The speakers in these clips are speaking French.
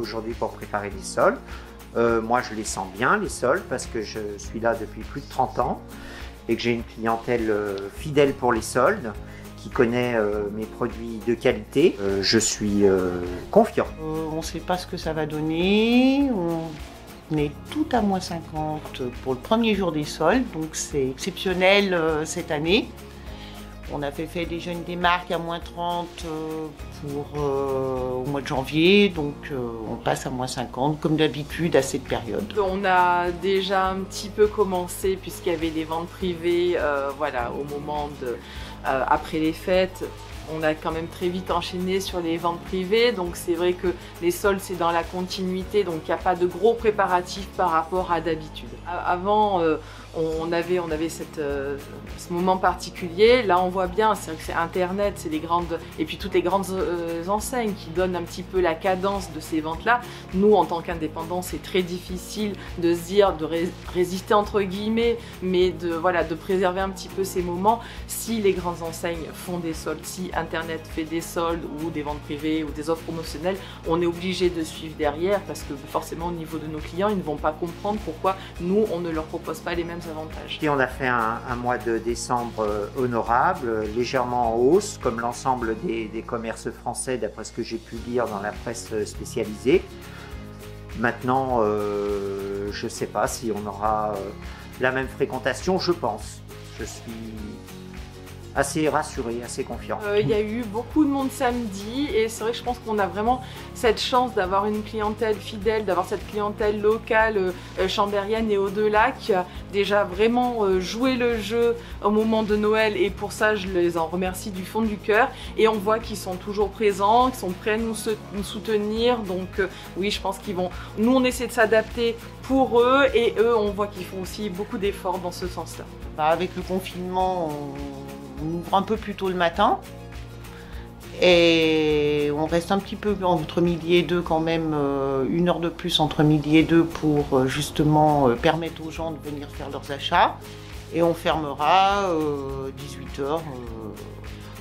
aujourd'hui pour préparer les sols. Moi, je les sens bien, les sols, parce que je suis là depuis plus de 30 ans et que j'ai une clientèle fidèle pour les soldes, qui connaît mes produits de qualité. Je suis confiant. On ne sait pas ce que ça va donner. On est tout à moins 50 pour le premier jour des soldes, donc c'est exceptionnel cette année. On avait fait déjà une démarque à moins 30 au mois de janvier, donc on passe à moins 50 comme d'habitude à cette période. On a déjà un petit peu commencé puisqu'il y avait des ventes privées voilà, au moment après les fêtes. On a quand même très vite enchaîné sur les ventes privées, donc c'est vrai que les soldes c'est dans la continuité, donc il n'y a pas de gros préparatifs par rapport à d'habitude. Avant on avait ce moment particulier, là on voit bien, c'est vrai que c'est Internet, c'est les grandes, et puis toutes les grandes enseignes qui donnent un petit peu la cadence de ces ventes-là. Nous en tant qu'indépendants c'est très difficile de se dire, de résister entre guillemets, mais de préserver un petit peu ces moments. Si les grandes enseignes font des soldes, si Internet fait des soldes ou des ventes privées ou des offres promotionnelles, on est obligé de suivre derrière parce que forcément au niveau de nos clients, ils ne vont pas comprendre pourquoi nous, on ne leur propose pas les mêmes avantages. Et on a fait un mois de décembre honorable, légèrement en hausse, comme l'ensemble des commerces français, d'après ce que j'ai pu lire dans la presse spécialisée. Maintenant, je ne sais pas si on aura la même fréquentation, je pense. Je suis assez rassuré, assez confiant. Il y a eu beaucoup de monde samedi et c'est vrai que je pense qu'on a vraiment cette chance d'avoir une clientèle fidèle, d'avoir cette clientèle locale chambérienne et au-delà qui a déjà vraiment joué le jeu au moment de Noël, et pour ça je les en remercie du fond du cœur, et on voit qu'ils sont toujours présents, qu'ils sont prêts à nous soutenir, donc oui, je pense qu'ils vont... Nous on essaie de s'adapter pour eux et eux on voit qu'ils font aussi beaucoup d'efforts dans ce sens-là. Avec le confinement, on ouvre un peu plus tôt le matin et on reste un petit peu entre midi et 2 quand même, 1 heure de plus entre midi et 2 pour justement permettre aux gens de venir faire leurs achats, et on fermera 18 h.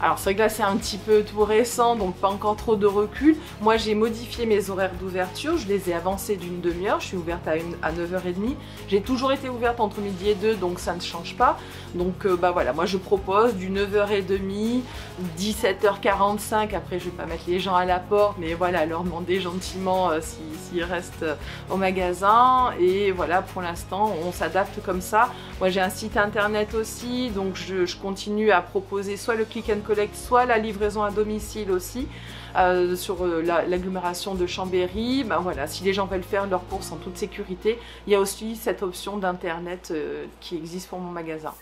Alors c'est vrai que là c'est un petit peu tout récent, donc pas encore trop de recul. Moi j'ai modifié mes horaires d'ouverture, je les ai avancés d'une demi-heure, je suis ouverte à 9h30. J'ai toujours été ouverte entre midi et 2, donc ça ne change pas. Donc voilà, moi je propose du 9h30, 17h45, après je vais pas mettre les gens à la porte, mais voilà, leur demander gentiment s'ils restent au magasin. Et voilà, pour l'instant on s'adapte comme ça. Moi j'ai un site internet aussi, donc je continue à proposer soit le click and collect, soit la livraison à domicile aussi, sur l'agglomération de Chambéry. Ben voilà, si les gens veulent faire leurs courses en toute sécurité, il y a aussi cette option d'internet qui existe pour mon magasin.